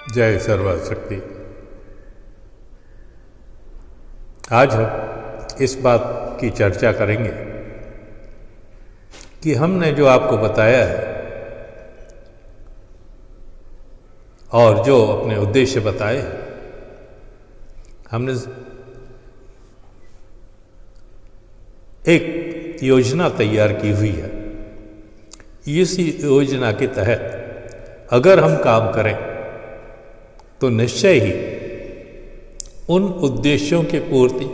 जय सर्वशक्ति। आज हम इस बात की चर्चा करेंगे कि हमने जो आपको बताया है और जो अपने उद्देश्य बताए हैं, हमने एक योजना तैयार की हुई है। इस योजना के तहत अगर हम काम करें तो निश्चय ही उन उद्देश्यों की पूर्ति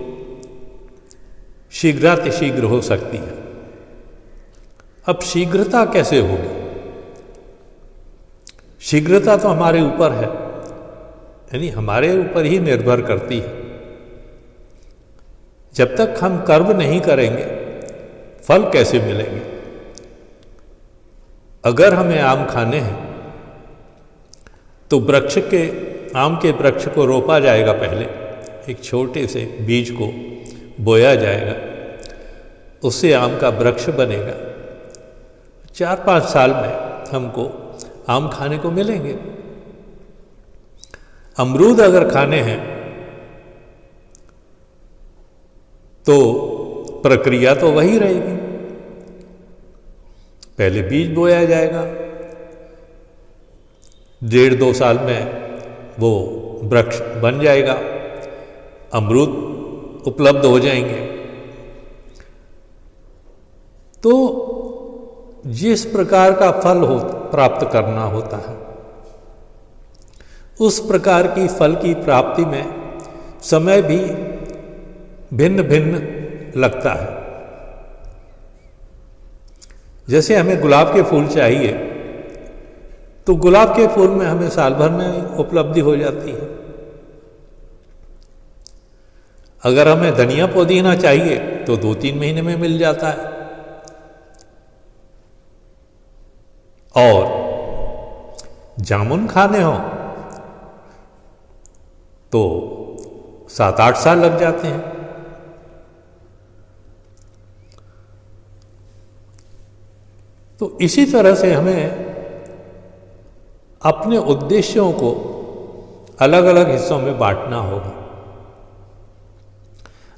शीघ्रातिशीघ्र हो सकती है। अब शीघ्रता कैसे होगी? शीघ्रता तो हमारे ऊपर है, यानी हमारे ऊपर ही निर्भर करती है। जब तक हम कर्म नहीं करेंगे फल कैसे मिलेंगे? अगर हमें आम खाने हैं तो आम के वृक्ष को रोपा जाएगा। पहले एक छोटे से बीज को बोया जाएगा, उससे आम का वृक्ष बनेगा। 4-5 साल में हमको आम खाने को मिलेंगे। अमरूद अगर खाने हैं तो प्रक्रिया तो वही रहेगी। पहले बीज बोया जाएगा, 1.5-2 साल में वो वृक्ष बन जाएगा, अमरूद उपलब्ध हो जाएंगे। तो जिस प्रकार का फल प्राप्त करना होता है, उस प्रकार की फल की प्राप्ति में समय भी भिन्न भिन्न लगता है। जैसे हमें गुलाब के फूल चाहिए तो गुलाब के फूल में हमें साल भर में उपलब्धि हो जाती है। अगर हमें धनिया पुदीना चाहिए तो 2-3 महीने में मिल जाता है, और जामुन खाने हो तो 7-8 साल लग जाते हैं। तो इसी तरह से हमें अपने उद्देश्यों को अलग अलग हिस्सों में बांटना होगा।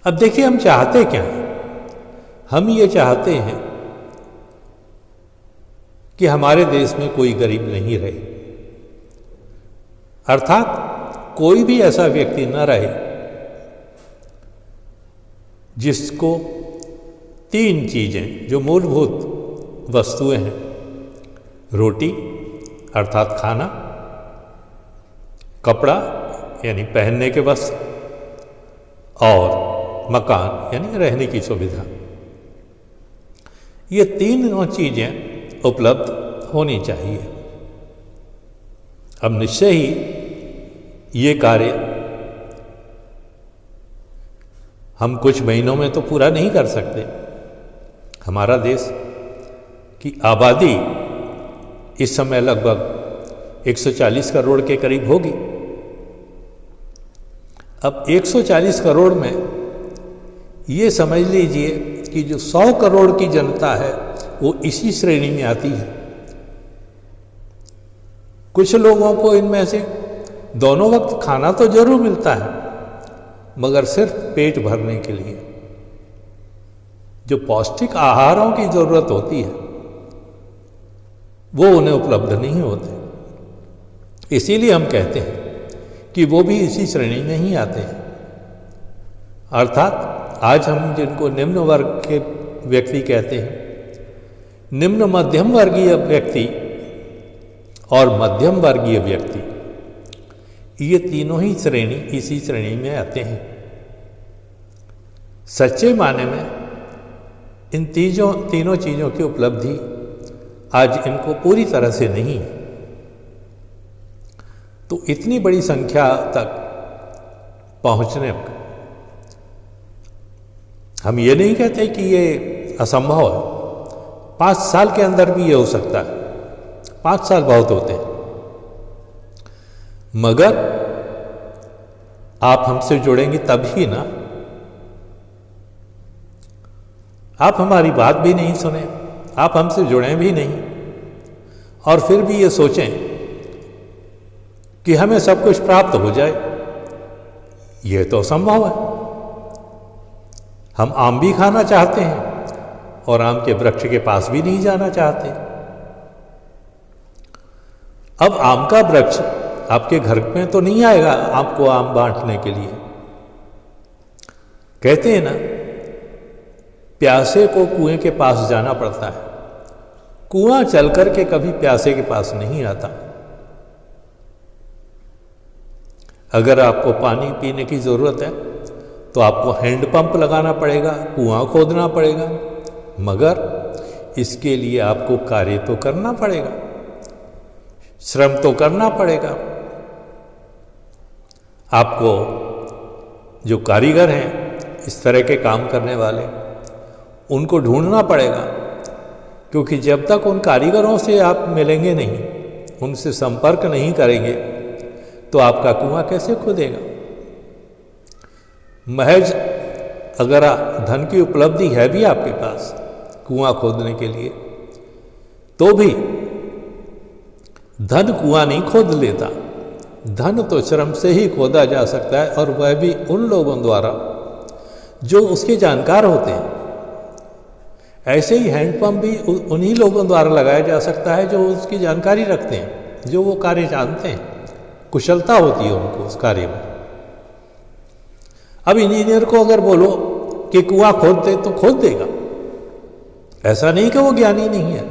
अब देखिए, हम चाहते क्या हैं? हम ये चाहते हैं कि हमारे देश में कोई गरीब नहीं रहे, अर्थात कोई भी ऐसा व्यक्ति न रहे जिसको 3 चीजें जो मूलभूत वस्तुएं हैं, रोटी अर्थात खाना, कपड़ा यानी पहनने के वस्त्र, और मकान यानी रहने की सुविधा, ये 3 चीजें उपलब्ध होनी चाहिए। अब निश्चय ही ये कार्य हम कुछ महीनों में तो पूरा नहीं कर सकते। हमारा देश की आबादी इस समय लगभग 140 करोड़ के करीब होगी। अब 140 करोड़ में ये समझ लीजिए कि जो 100 करोड़ की जनता है वो इसी श्रेणी में आती है। कुछ लोगों को इनमें से दोनों वक्त खाना तो जरूर मिलता है, मगर सिर्फ पेट भरने के लिए। जो पौष्टिक आहारों की जरूरत होती है वो उन्हें उपलब्ध नहीं होते। इसीलिए हम कहते हैं कि वो भी इसी श्रेणी में ही आते हैं। अर्थात आज हम जिनको निम्न वर्ग के व्यक्ति कहते हैं, निम्न मध्यम वर्गीय व्यक्ति और मध्यम वर्गीय व्यक्ति, ये तीनों ही श्रेणी इसी श्रेणी में आते हैं। सच्चे माने में इन तीनों चीजों की उपलब्धि आज इनको पूरी तरह से नहीं है। तो इतनी बड़ी संख्या तक पहुंचने का हम ये नहीं कहते कि ये असंभव है। 5 साल के अंदर भी ये हो सकता है। 5 साल बहुत होते हैं, मगर आप हमसे जुड़ेंगे तभी ना। आप हमारी बात भी नहीं सुने, आप हमसे जुड़े भी नहीं, और फिर भी ये सोचें कि हमें सब कुछ प्राप्त हो जाए, यह तो असंभव है। हम आम भी खाना चाहते हैं और आम के वृक्ष के पास भी नहीं जाना चाहते। अब आम का वृक्ष आपके घर में तो नहीं आएगा आपको आम बांटने के लिए। कहते हैं ना, प्यासे को कुएं के पास जाना पड़ता है, कुआं चल करके कभी प्यासे के पास नहीं आता। अगर आपको पानी पीने की जरूरत है तो आपको हैंडपंप लगाना पड़ेगा, कुआं खोदना पड़ेगा, मगर इसके लिए आपको कार्य तो करना पड़ेगा, श्रम तो करना पड़ेगा। आपको जो कारीगर हैं इस तरह के काम करने वाले, उनको ढूंढना पड़ेगा, क्योंकि जब तक उन कारीगरों से आप मिलेंगे नहीं, उनसे संपर्क नहीं करेंगे, तो आपका कुआं कैसे खोदेगा। महज अगर धन की उपलब्धि है भी आपके पास कुआं खोदने के लिए, तो भी धन कुआं नहीं खोद लेता। धन तो श्रम से ही खोदा जा सकता है, और वह भी उन लोगों द्वारा जो उसके जानकार होते हैं। ऐसे ही हैंडपंप भी उन्हीं लोगों द्वारा लगाया जा सकता है जो उसकी जानकारी रखते हैं, जो वो कार्य जानते हैं, कुशलता होती है उनको उस कार्य में। अब इंजीनियर को अगर बोलो कि कुआं खोद दे तो खोद देगा। ऐसा नहीं कि वो ज्ञानी नहीं है,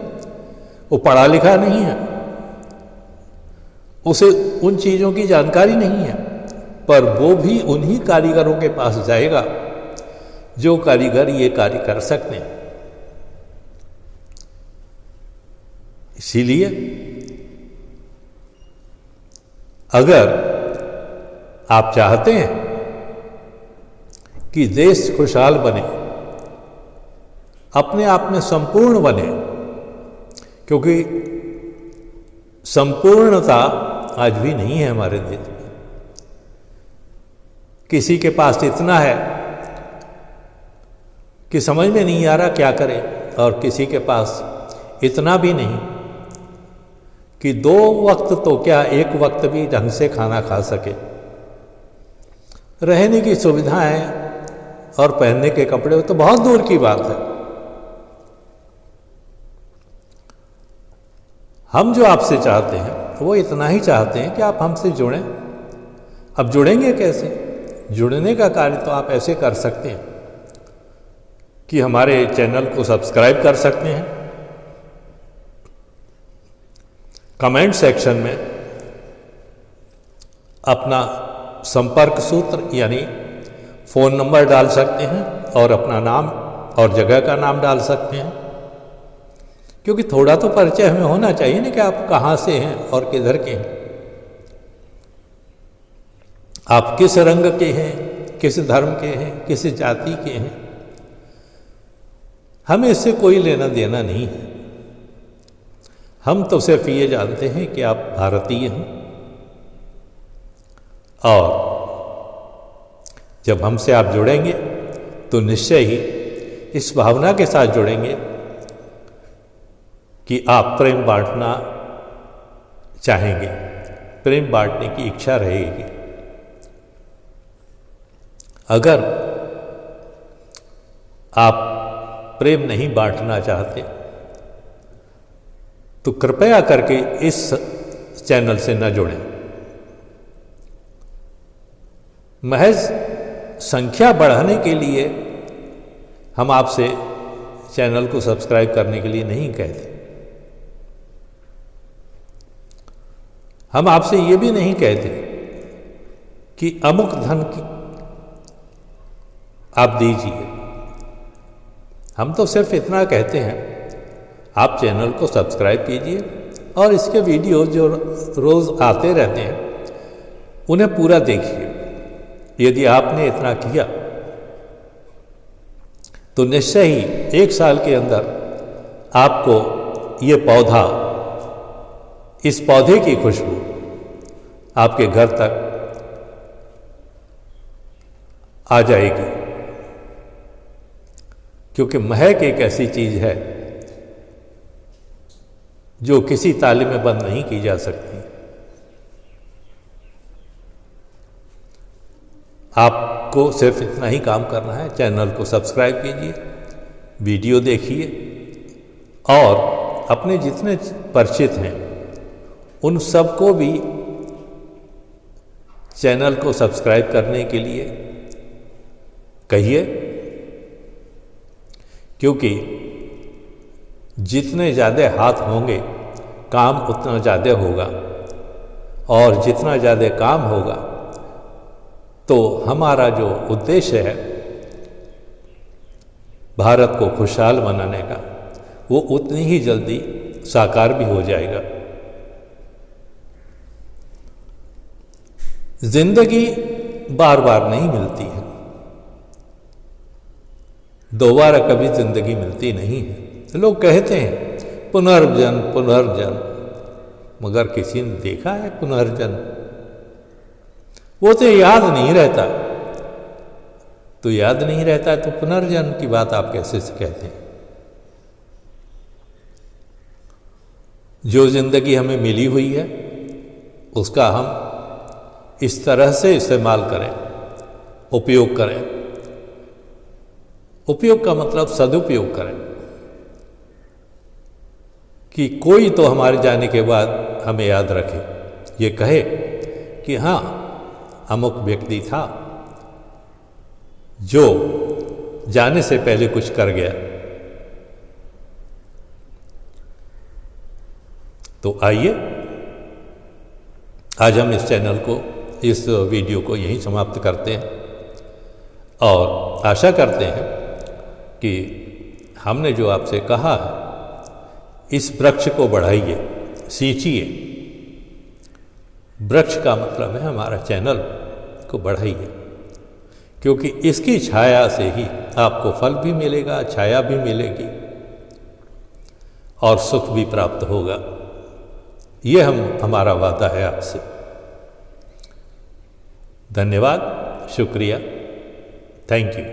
वो पढ़ा लिखा नहीं है, उसे उन चीजों की जानकारी नहीं है, पर वो भी उन्हीं कारीगरों के पास जाएगा जो कारीगर ये कार्य कर सकते हैं। इसीलिए अगर आप चाहते हैं कि देश खुशहाल बने, अपने आप में संपूर्ण बने, क्योंकि संपूर्णता आज भी नहीं है हमारे देश में। किसी के पास इतना है कि समझ में नहीं आ रहा क्या करे, और किसी के पास इतना भी नहीं कि 2 वक्त तो क्या 1 वक्त भी ढंग से खाना खा सके। रहने की सुविधाएं और पहनने के कपड़े तो बहुत दूर की बात है। हम जो आपसे चाहते हैं वो इतना ही चाहते हैं कि आप हमसे जुड़ें। अब जुड़ेंगे कैसे? जुड़ने का कार्य तो आप ऐसे कर सकते हैं कि हमारे चैनल को सब्सक्राइब कर सकते हैं, कमेंट सेक्शन में अपना संपर्क सूत्र यानी फ़ोन नंबर डाल सकते हैं और अपना नाम और जगह का नाम डाल सकते हैं, क्योंकि थोड़ा तो परिचय हमें होना चाहिए ना कि आप कहाँ से हैं और किधर के हैं, आप किस रंग के हैं, किस धर्म के हैं, किस जाति के हैं। हमें इससे कोई लेना देना नहीं है। हम तो सिर्फ ये जानते हैं कि आप भारतीय हैं, और जब हमसे आप जुड़ेंगे तो निश्चय ही इस भावना के साथ जुड़ेंगे कि आप प्रेम बांटना चाहेंगे, प्रेम बांटने की इच्छा रहेगी। अगर आप प्रेम नहीं बांटना चाहते तो कृपया करके इस चैनल से न जुड़ें। महज संख्या बढ़ाने के लिए हम आपसे चैनल को सब्सक्राइब करने के लिए नहीं कहते। हम आपसे ये भी नहीं कहते कि अमुक धन की आप दीजिए। हम तो सिर्फ इतना कहते हैं, आप चैनल को सब्सक्राइब कीजिए और इसके वीडियो जो रोज़ आते रहते हैं उन्हें पूरा देखिए। यदि आपने इतना किया तो निश्चय ही 1 साल के अंदर आपको ये पौधा, इस पौधे की खुशबू आपके घर तक आ जाएगी, क्योंकि महक एक ऐसी चीज है जो किसी ताले में बंद नहीं की जा सकती। आपको सिर्फ इतना ही काम करना है, चैनल को सब्सक्राइब कीजिए, वीडियो देखिए और अपने जितने परिचित हैं उन सबको भी चैनल को सब्सक्राइब करने के लिए कहिए, क्योंकि जितने ज़्यादा हाथ होंगे काम उतना ज़्यादा होगा और जितना ज़्यादा काम होगा तो हमारा जो उद्देश्य है भारत को खुशहाल बनाने का वो उतनी ही जल्दी साकार भी हो जाएगा। जिंदगी बार बार नहीं मिलती है, दोबारा कभी जिंदगी मिलती नहीं है। लोग कहते हैं पुनर्जन्म पुनर्जन्म, मगर किसी ने देखा है पुनर्जन्म? वो तो याद नहीं रहता, तो याद नहीं रहता तो पुनर्जन्म की बात आप कैसे से कहते हैं? जो जिंदगी हमें मिली हुई है उसका हम इस तरह से इस्तेमाल करें, उपयोग करें। उपयोग का मतलब सदुपयोग करें कि कोई तो हमारे जाने के बाद हमें याद रखे, ये कहे कि हाँ अमुक व्यक्ति था जो जाने से पहले कुछ कर गया। तो आइए आज हम इस चैनल को, इस वीडियो को यहीं समाप्त करते हैं और आशा करते हैं कि हमने जो आपसे कहा है इस वृक्ष को बढ़ाइए, सींचिए। वृक्ष का मतलब है हमारा चैनल को बढ़ाइए, क्योंकि इसकी छाया से ही आपको फल भी मिलेगा, छाया भी मिलेगी और सुख भी प्राप्त होगा। ये हमारा वादा है आपसे। धन्यवाद, शुक्रिया, थैंक यू।